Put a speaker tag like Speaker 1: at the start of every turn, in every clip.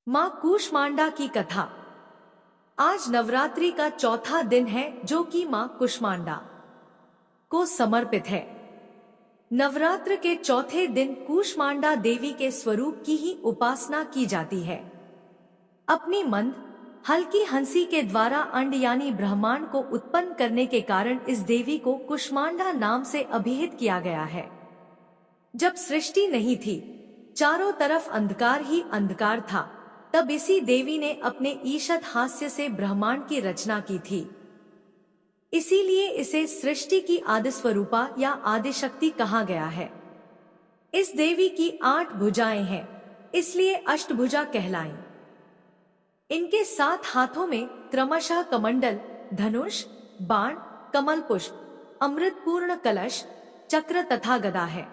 Speaker 1: मां कूष्मांडा की कथा। आज नवरात्रि का चौथा दिन है जो कि मां कूष्मांडा को समर्पित है। नवरात्र के चौथे दिन कूष्मांडा देवी के स्वरूप की ही उपासना की जाती है। अपनी मंद हल्की हंसी के द्वारा अंड यानी ब्रह्मांड को उत्पन्न करने के कारण इस देवी को कूष्मांडा नाम से अभिहित किया गया है। जब सृष्टि नहीं थी, चारों तरफ अंधकार ही अंधकार था, तब इसी देवी ने अपने ईषद हास्य से ब्रह्मांड की रचना की थी। इसीलिए इसे सृष्टि की आदिस्वरूपा या आदिशक्ति कहा गया है। इस देवी की 8 भुजाएं हैं, इसलिए अष्टभुजा कहलाई। इनके 7 हाथों में क्रमशः कमंडल, धनुष, बाण, कमल पुष्प, अमृतपूर्ण कलश, चक्र तथा गदा है।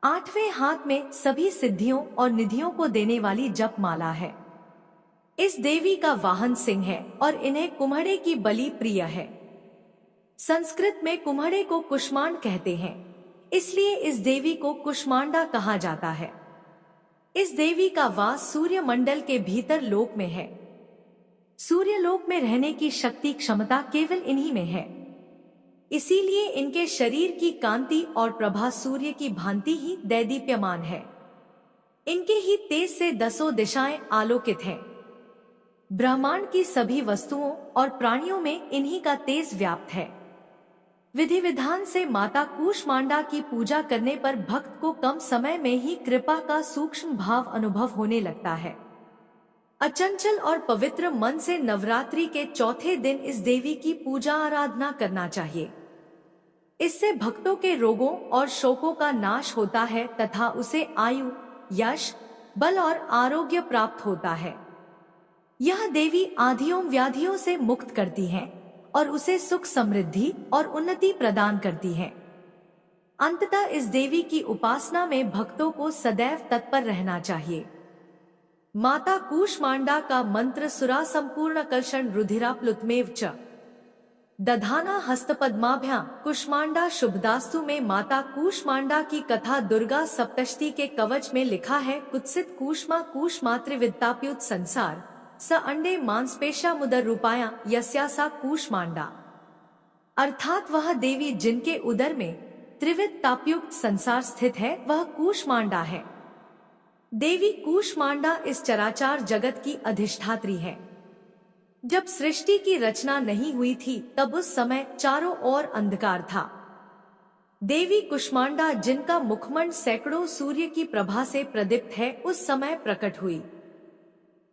Speaker 1: 8वें हाथ में सभी सिद्धियों और निधियों को देने वाली जप माला है। इस देवी का वाहन सिंह है और इन्हें कुम्हड़े की बलि प्रिय है। संस्कृत में कुम्हड़े को कुष्मांड कहते हैं, इसलिए इस देवी को कुष्मांडा कहा जाता है। इस देवी का वास सूर्य मंडल के भीतर लोक में है। सूर्य लोक में रहने की शक्ति क्षमता केवल इन्हीं में है। इसीलिए इनके शरीर की कांति और प्रभा सूर्य की भांति ही दैदीप्यमान है। इनके ही तेज से 10 दिशाएं आलोकित हैं। ब्रह्मांड की सभी वस्तुओं और प्राणियों में इन्हीं का तेज व्याप्त है। विधि विधान से माता कूष्मांडा की पूजा करने पर भक्त को कम समय में ही कृपा का सूक्ष्म भाव अनुभव होने लगता है। अचंचल और पवित्र मन से नवरात्रि के चौथे दिन इस देवी की पूजा आराधना करना चाहिए। इससे भक्तों के रोगों और शोकों का नाश होता है तथा उसे आयु, यश, बल और आरोग्य प्राप्त होता है। यह देवी आधियों व्याधियों से मुक्त करती है और उसे सुख, समृद्धि और उन्नति प्रदान करती है। अंततः इस देवी की उपासना में भक्तों को सदैव तत्पर रहना चाहिए। माता कूष्मांडा का मंत्र सुरा संपूर्ण कर्षण रुधिराप्लुतमेव च दधाना हस्तपद्माभ्यां कूष्मांडा शुभदास्तु में माता कूष्मांडा की कथा दुर्गा सप्तशती के कवच में लिखा है। कुत्सित कूष्मा कूष्मात्रिविद्ताप्युत संसार स अंडे मांसपेशा मुदर रूपाया यस्यासा कूष्मांडा। अर्थात वह देवी जिनके उदर में त्रिविध तापयुक्त संसार स्थित है वह कूष्मांडा है। देवी कूष्मांडा इस चराचार जगत की अधिष्ठात्री है। जब सृष्टि की रचना नहीं हुई थी तब उस समय चारों ओर अंधकार था। देवी कूष्मांडा जिनका मुखमंड सैकड़ों सूर्य की प्रभा से प्रदीप्त है उस समय प्रकट हुई।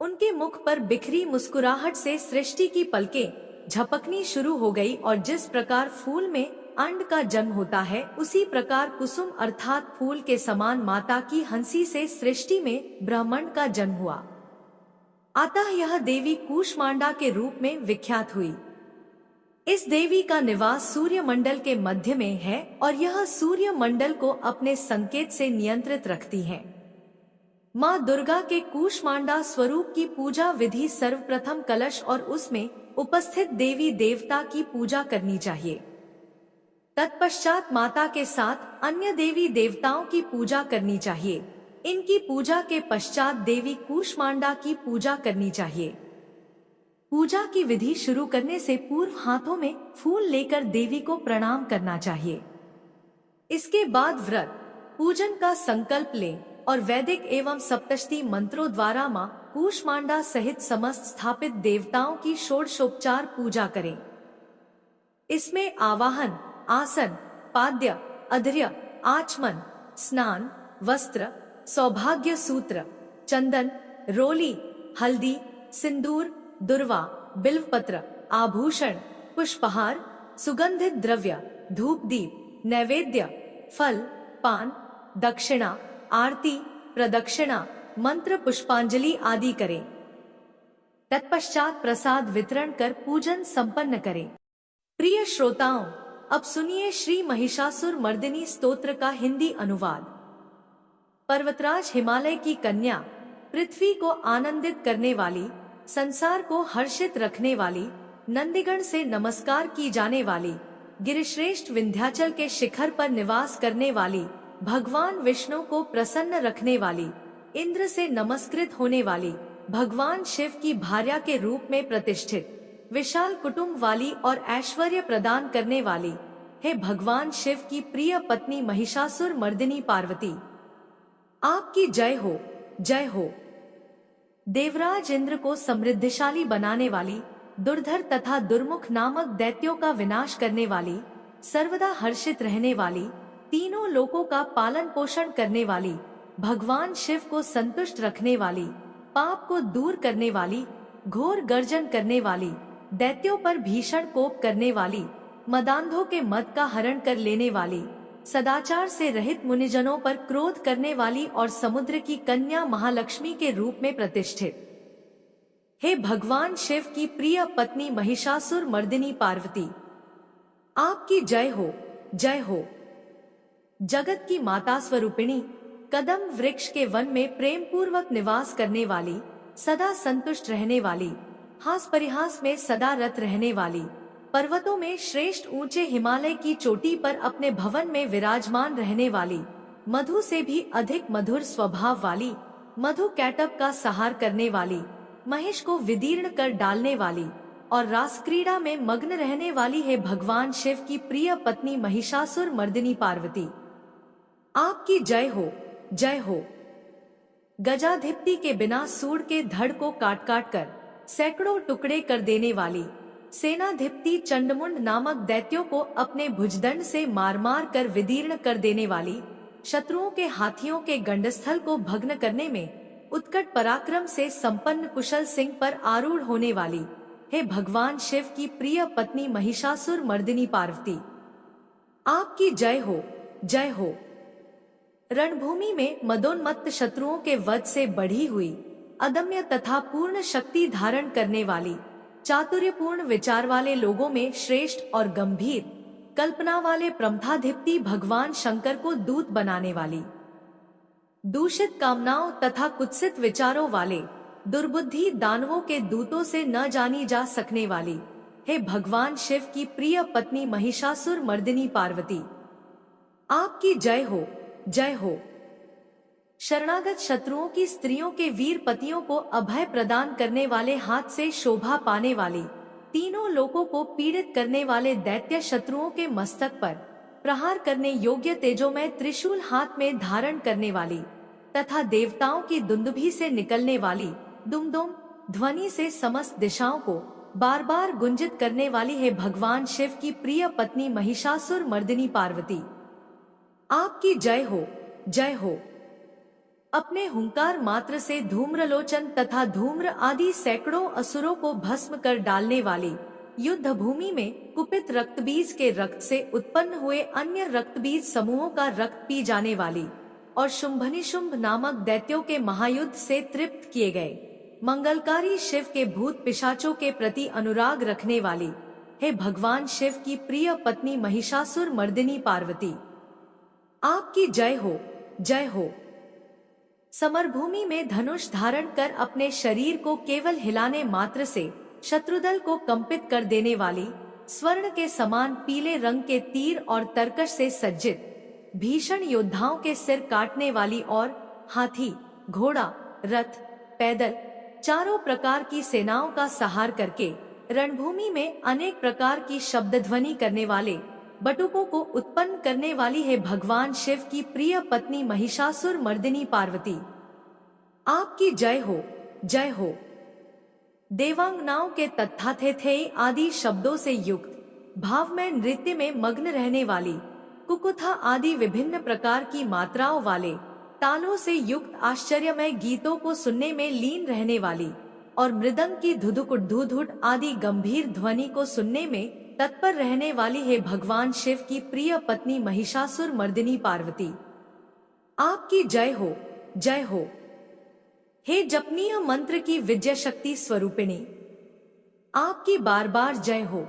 Speaker 1: उनके मुख पर बिखरी मुस्कुराहट से सृष्टि की पलकें झपकनी शुरू हो गई और जिस प्रकार फूल में अंड का जन्म होता है उसी प्रकार कुसुम अर्थात फूल के समान माता की हंसी से सृष्टि में ब्रह्मांड का जन्म हुआ। अतः यह देवी कूष्मांडा के रूप में विख्यात हुई। इस देवी का निवास सूर्य मंडल के मध्य में है और यह सूर्य मंडल को अपने संकेत से नियंत्रित रखती है। मां दुर्गा के कूष्मांडा स्वरूप की पूजा विधि सर्वप्रथम कलश और उसमें उपस्थित देवी देवता की पूजा करनी चाहिए। तत्पश्चात माता के साथ अन्य देवी देवताओं की पूजा करनी चाहिए। इनकी पूजा के पश्चात देवी कूष्मांडा की पूजा करनी चाहिए। पूजा की विधि शुरू करने से पूर्व हाथों में फूल लेकर देवी को प्रणाम करना चाहिए। इसके बाद व्रत पूजन का संकल्प लें और वैदिक एवं सप्तशती मंत्रों द्वारा मां कूष्मांडा सहित समस्त स्थापित देवताओं की षोडशोपचार पूजा करें। इसमें आवाहन, आसन, पाद्य, अध्र्य, आचमन, स्नान, वस्त्र, सौभाग्य सूत्र, चंदन, रोली, हल्दी, सिंदूर, दुर्वा, बिल्वपत्र, आभूषण, पुष्पहार, सुगंधित द्रव्य, धूप दीप, नैवेद्य, फल, पान, दक्षिणा, आरती, प्रदक्षिणा, मंत्र पुष्पांजलि आदि करें। तत्पश्चात प्रसाद वितरण कर पूजन संपन्न करें। प्रिय श्रोताओं, अब सुनिए श्री महिषासुर मर्दिनी स्तोत्र का हिंदी अनुवाद। पर्वतराज हिमालय की कन्या, पृथ्वी को आनंदित करने वाली, संसार को हर्षित रखने वाली, नंदीगण से नमस्कार की जाने वाली, गिरिश्रेष्ठ विंध्याचल के शिखर पर निवास करने वाली, भगवान विष्णु को प्रसन्न रखने वाली, इंद्र से नमस्कृत होने वाली, भगवान शिव की भार्या के रूप में प्रतिष्ठित, विशाल कुटुंब वाली और ऐश्वर्य प्रदान करने वाली, हे भगवान शिव की प्रिय पत्नी महिषासुर मर्दिनी पार्वती, आपकी जय हो, जय हो। देवराज इंद्र को समृद्धिशाली बनाने वाली, दुर्धर तथा दुर्मुख नामक दैत्यों का विनाश करने वाली, सर्वदा हर्षित रहने वाली, तीनों लोकों का पालन पोषण करने वाली, भगवान शिव को संतुष्ट रखने वाली, पाप को दूर करने वाली, घोर गर्जन करने वाली, दैत्यों पर भीषण कोप करने वाली, मदांधों के मद का हरण कर लेने वाली, सदाचार से रहित मुनिजनों पर क्रोध करने वाली और समुद्र की कन्या महालक्ष्मी के रूप में प्रतिष्ठित, हे भगवान शिव की प्रिय पत्नी महिषासुर मर्दिनी पार्वती, आपकी जय हो, जय हो। जगत की माता स्वरूपिणी, कदम वृक्ष के वन में प्रेम पूर्वक निवास करने वाली, सदा संतुष्ट रहने वाली, हास परिहास में सदा रत रहने वाली, पर्वतों में श्रेष्ठ ऊंचे हिमालय की चोटी पर अपने भवन में विराजमान रहने वाली, मधु से भी अधिक मधुर स्वभाव वाली, मधु कैटब का सहार करने वाली, महिष को विदीर्ण कर डालने वाली और रास क्रीड़ा में मग्न रहने वाली है भगवान शिव की प्रिय पत्नी महिषासुर मर्दिनी पार्वती, आपकी जय हो, जय हो। गजाधिपति के बिना सूंड के धड़ को काट काट कर सैकड़ों टुकड़े कर देने वाली, सेनाधिपति चंडमुंड नामक दैत्यों को अपने भुजदंड से मार मार कर विदीर्ण कर देने वाली, शत्रुओं के हाथियों के गंडस्थल को भग्न करने में उत्कट पराक्रम से संपन्न कुशल सिंह पर आरूढ़ होने वाली, हे भगवान शिव की प्रिय पत्नी महिषासुर मर्दिनी पार्वती, आपकी जय हो, जय हो। रणभूमि में मदोन्मत्त शत्रुओं के वध से बढ़ी हुई, अदम्य तथा पूर्ण शक्ति धारण करने वाली, चातुर्यपूर्ण विचार वाले लोगों में श्रेष्ठ और गंभीर कल्पना वाले प्रमथाधिपति भगवान शंकर को दूत बनाने वाली, दूषित कामनाओं तथा कुत्सित विचारों वाले दुर्बुद्धि दानवों के दूतों से न जानी जा सकने वाली, हे भगवान शिव की प्रिय पत्नी महिषासुर मर्दिनी पार्वती, आपकी जय हो, जय हो। शरणागत शत्रुओं की स्त्रियों के वीर पतियों को अभय प्रदान करने वाले, हाथ से शोभा पाने वाली, तीनों लोकों को पीड़ित करने वाले दैत्य शत्रुओं के मस्तक पर प्रहार करने योग्य तेजोमय त्रिशूल हाथ में धारण करने वाली तथा देवताओं की दुंदुभी से निकलने वाली दुमदुम ध्वनि से समस्त दिशाओं को बार बार गुंजित करने वाली है भगवान शिव की प्रिय पत्नी महिषासुर मर्दिनी पार्वती, आपकी जय हो, जय हो। अपने हुंकार मात्र से धूम्रलोचन तथा धूम्र आदि सैकड़ों असुरों को भस्म कर डालने वाली, युद्ध भूमि में कुपित रक्तबीज के रक्त से उत्पन्न हुए अन्य रक्तबीज समूहों का रक्त पी जाने वाली और शुंभनिशुंभ नामक दैत्यों के महायुद्ध से तृप्त किए गए मंगलकारी शिव के भूत पिशाचों के प्रति अनुराग रखने वाली, हे भगवान शिव की प्रिय पत्नी महिषासुर मर्दिनी पार्वती, आपकी जय हो, जय हो। समरभूमि में धनुष धारण कर अपने शरीर को केवल हिलाने मात्र से शत्रुदल को कंपित कर देने वाली, स्वर्ण के समान पीले रंग के तीर और तरकश से सज्जित भीषण योद्धाओं के सिर काटने वाली और हाथी, घोड़ा, रथ, पैदल चारों प्रकार की सेनाओं का सहार करके रणभूमि में अनेक प्रकार की शब्द ध्वनि करने वाले बटुकों को उत्पन्न करने वाली है भगवान शिव की प्रिय पत्नी महिषासुर मर्दिनी पार्वती, आपकी जय हो, जय हो। देवांगनाओं के तत्थाथे आदि शब्दों से युक्त भाव में नृत्य में मग्न रहने वाली, कुकुथा आदि विभिन्न प्रकार की मात्राओं वाले तालों से युक्त आश्चर्यमय गीतों को सुनने में लीन रहने वाली और मृदंग की धुधुकुट धुधुट आदि गंभीर ध्वनि को सुनने में तत्पर रहने वाली है भगवान शिव की प्रिय पत्नी महिषासुर मर्दिनी पार्वती, आपकी जय हो, जय हो। हे जपनीय मंत्र की विजय शक्ति स्वरूपिणी, आपकी बार बार जय हो।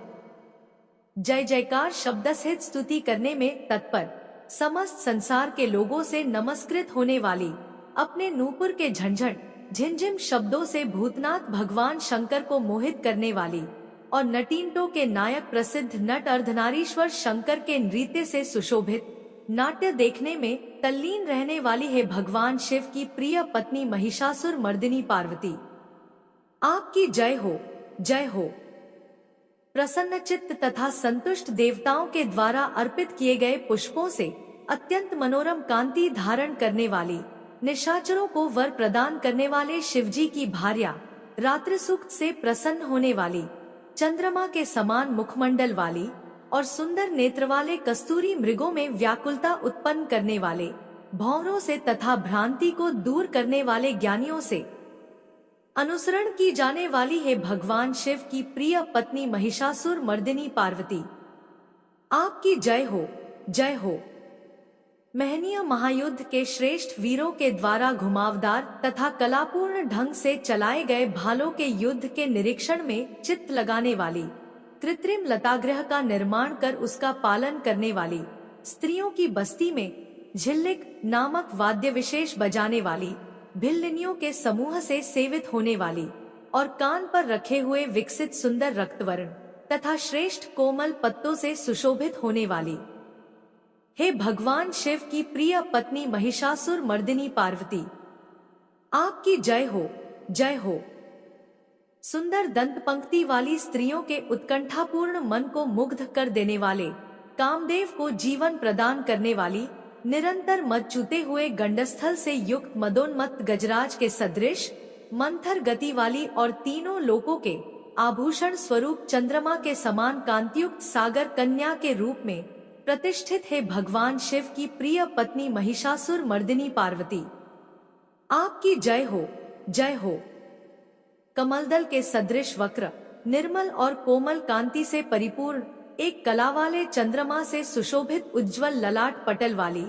Speaker 1: जय जयकार शब्द सहित स्तुति करने में तत्पर समस्त संसार के लोगों से नमस्कृत होने वाली, अपने नूपुर के झंझट झिंझिम शब्दों से भूतनाथ भगवान शंकर को मोहित करने वाली और नटीनटों के नायक प्रसिद्ध नट अर्धनारीश्वर शंकर के नृत्य से सुशोभित नाट्य देखने में तल्लीन रहने वाली है भगवान शिव की प्रिय पत्नी महिषासुर मर्दिनी पार्वती। आपकी जय हो, जय हो। प्रसन्नचित्त तथा संतुष्ट देवताओं के द्वारा अर्पित किए गए पुष्पों से अत्यंत मनोरम कांति धारण करने वाली, निशाचरों को वर प्रदान करने वाले शिवजी की भार्या, रात्रि सूक्त से प्रसन्न होने वाली, चंद्रमा के समान मुखमंडल वाली और सुंदर नेत्र वाले कस्तूरी मृगों में व्याकुलता उत्पन्न करने वाले, भौरों से तथा भ्रांति को दूर करने वाले ज्ञानियों से अनुसरण की जाने वाली है भगवान शिव की प्रिय पत्नी महिषासुर मर्दिनी पार्वती। आपकी जय हो, जय हो। महनीय महायुद्ध के श्रेष्ठ वीरों के द्वारा घुमावदार तथा कलापूर्ण ढंग से चलाए गए भालों के युद्ध के निरीक्षण में चित्त लगाने वाली, कृत्रिम लतागृह का निर्माण कर उसका पालन करने वाली, स्त्रियों की बस्ती में झिल्लिक नामक वाद्य विशेष बजाने वाली, भिल्लिनियों के समूह से सेवित होने वाली और कान पर रखे हुए विकसित सुंदर रक्तवर्ण तथा श्रेष्ठ कोमल पत्तों से सुशोभित होने वाली, हे भगवान शिव की प्रिय पत्नी महिषासुर मर्दिनी पार्वती। आपकी जय हो, जय हो। सुंदर दंत पंक्ति वाली स्त्रियों के उत्कंठापूर्ण मन को मुग्ध कर देने वाले, कामदेव को जीवन प्रदान करने वाली, निरंतर मद चूते हुए गंडस्थल से युक्त मदोन्मत्त गजराज के सदृश मंथर गति वाली और तीनों लोकों के आभूषण स्वरूप चंद्रमा के समान कांतियुक्त सागर कन्या के रूप में प्रतिष्ठित है भगवान शिव की प्रिय पत्नी महिषासुर मर्दिनी पार्वती। आपकी जय हो, जय हो। कमलदल के सदृश वक्र, निर्मल और कोमल कांति से परिपूर्ण, एक कला वाले चंद्रमा से सुशोभित उज्ज्वल ललाट पटल वाली,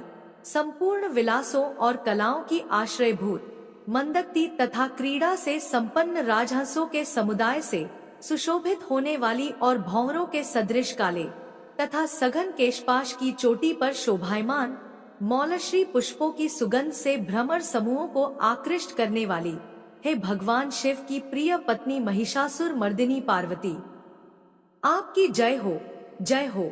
Speaker 1: संपूर्ण विलासों और कलाओं की आश्रयभूत, मंदक्ति तथा क्रीड़ा से संपन्न राजहंसों के समुदाय से सुशोभित होने वाली और भौरों के सदृश काले तथा सघन केशपाश की चोटी पर शोभायमान मौलश्री पुष्पों की सुगंध से भ्रमर समूहों को आकृष्ट करने वाली, हे भगवान शिव की प्रिय पत्नी महिषासुर मर्दिनी पार्वती। आपकी जय हो, जय हो।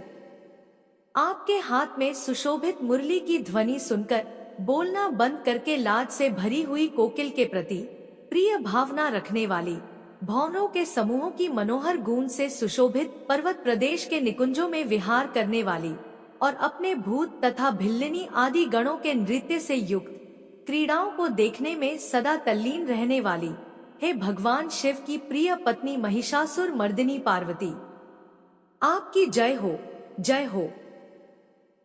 Speaker 1: आपके हाथ में सुशोभित मुरली की ध्वनि सुनकर बोलना बंद करके लाज से भरी हुई कोकिल के प्रति प्रिय भावना रखने वाली, भौरों के समूहों की मनोहर गूंज से सुशोभित पर्वत प्रदेश के निकुंजों में विहार करने वाली और अपने भूत तथा भिल्लिनी आदि गणों के नृत्य से युक्त क्रीड़ाओं को देखने में सदा तल्लीन रहने वाली, हे भगवान शिव की प्रिय पत्नी महिषासुर मर्दिनी पार्वती। आपकी जय हो, जय हो।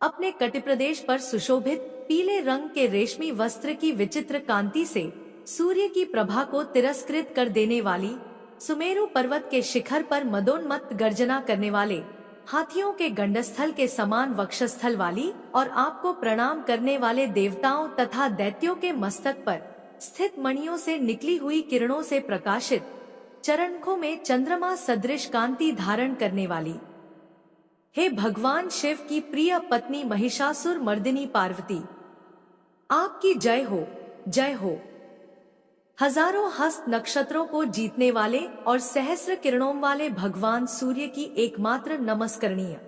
Speaker 1: अपने कटिप्रदेश पर सुशोभित पीले रंग के रेशमी वस्त्र की विचित्र कांति से सूर्य की प्रभा को तिरस्कृत कर देने वाली, सुमेरु पर्वत के शिखर पर मदोन्मत्त गर्जना करने वाले, हाथियों के गंडस्थल के समान वक्षस्थल वाली और आपको प्रणाम करने वाले देवताओं तथा दैत्यों के मस्तक पर स्थित मणियों से निकली हुई किरणों से प्रकाशित, चरणखों में चंद्रमा सदृश कांति धारण करने वाली, हे भगवान शिव की प्रिय पत्नी महिषासुर मर्दिनी पार्वती। आपकी जय हो, जय हो। हजारों हस्त नक्षत्रों को जीतने वाले और सहस्र किरणों वाले भगवान सूर्य की एकमात्र नमस्करणीय,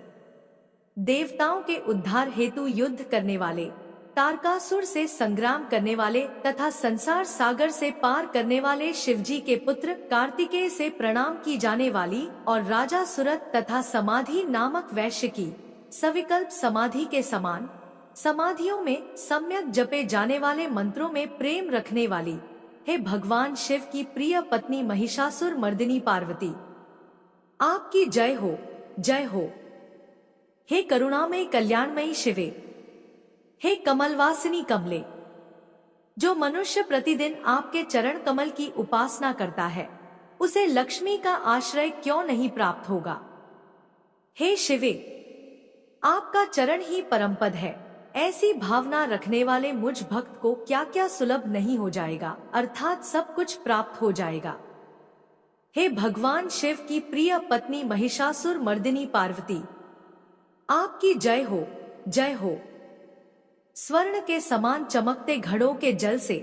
Speaker 1: देवताओं के उद्धार हेतु युद्ध करने वाले, तारकासुर से संग्राम करने वाले तथा संसार सागर से पार करने वाले शिवजी के पुत्र कार्तिकेय से प्रणाम की जाने वाली और राजा सुरत तथा समाधि नामक वैश्य की सविकल्प समाधि के समान समाधियों में सम्यक जपे जाने वाले मंत्रों में प्रेम रखने वाली, हे भगवान शिव की प्रिय पत्नी महिषासुर मर्दिनी पार्वती। आपकी जय हो, जय हो। हे करुणामयी कल्याणमयी शिवे, हे कमलवासिनी कमले, जो मनुष्य प्रतिदिन आपके चरण कमल की उपासना करता है उसे लक्ष्मी का आश्रय क्यों नहीं प्राप्त होगा। हे शिवे, आपका चरण ही परमपद है, ऐसी भावना रखने वाले मुझ भक्त को क्या क्या सुलभ नहीं हो जाएगा, अर्थात सब कुछ प्राप्त हो जाएगा। हे भगवान शिव की प्रिय पत्नी महिषासुर मर्दिनी पार्वती, आपकी जय हो, जय हो। स्वर्ण के समान चमकते घड़ों के जल से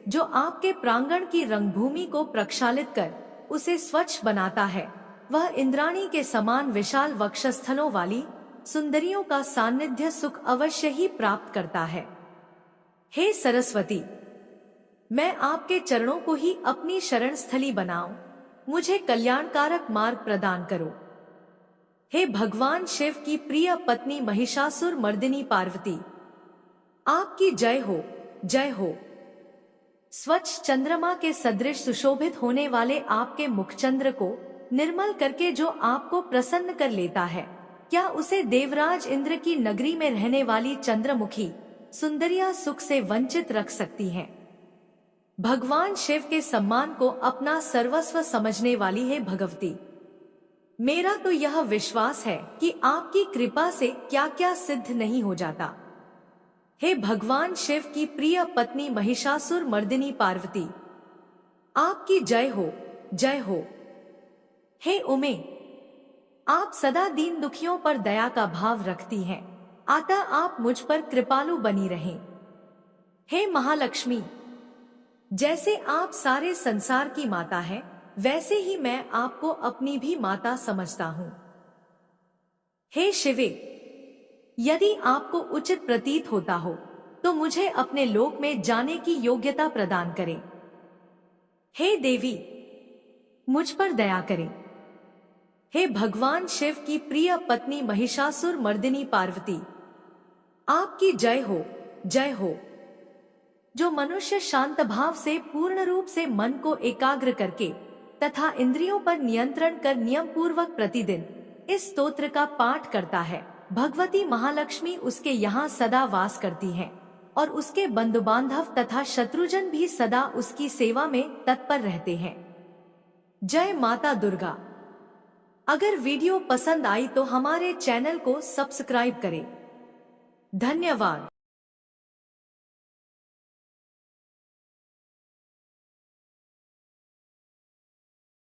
Speaker 1: जो आपके प्रांगण की रंगभूमि को प्रक्षालित कर उसे स्वच्छ बनाता है, वह इंद्राणी के समान विशाल वक्षस्थलों वाली सुंदरियों का सान्निध्य सुख अवश्य ही प्राप्त करता है। हे सरस्वती, मैं आपके चरणों को ही अपनी शरण स्थली बनाऊं, मुझे कल्याणकारक मार्ग प्रदान करो। हे भगवान शिव की प्रिय पत्नी महिषासुर मर्दिनी पार्वती, आपकी जय हो, जय हो। स्वच्छ चंद्रमा के सदृश सुशोभित होने वाले आपके मुखचंद्र को निर्मल करके जो आपको प्रसन्न कर लेता है, क्या उसे देवराज इंद्र की नगरी में रहने वाली चंद्रमुखी सुंदरियां सुख से वंचित रख सकती हैं? भगवान शिव के सम्मान को अपना सर्वस्व समझने वाली है भगवती, मेरा तो यह विश्वास है कि आपकी कृपा से क्या क्या सिद्ध नहीं हो जाता। हे भगवान शिव की प्रिय पत्नी महिषासुर मर्दिनी पार्वती, आपकी जय हो, जय हो। हे उमे, आप सदा दीन दुखियों पर दया का भाव रखती हैं, अतः आप मुझ पर कृपालु बनी रहें। हे महालक्ष्मी, जैसे आप सारे संसार की माता है, वैसे ही मैं आपको अपनी भी माता समझता हूँ। हे शिवे, यदि आपको उचित प्रतीत होता हो तो मुझे अपने लोक में जाने की योग्यता प्रदान करें। हे देवी, मुझ पर दया करें। हे भगवान शिव की प्रिय पत्नी महिषासुर मर्दिनी पार्वती, आपकी जय हो, जय हो। जो मनुष्य शांत भाव से पूर्ण रूप से मन को एकाग्र करके तथा इंद्रियों पर नियंत्रण कर नियम पूर्वक प्रतिदिन इस स्तोत्र का पाठ करता है, भगवती महालक्ष्मी उसके यहाँ सदा वास करती हैं और उसके बंधु बांधव तथा शत्रुजन भी सदा उसकी सेवा में तत्पर रहते हैं। जय माता दुर्गा। अगर वीडियो पसंद आई तो हमारे चैनल को सब्सक्राइब करें। धन्यवाद।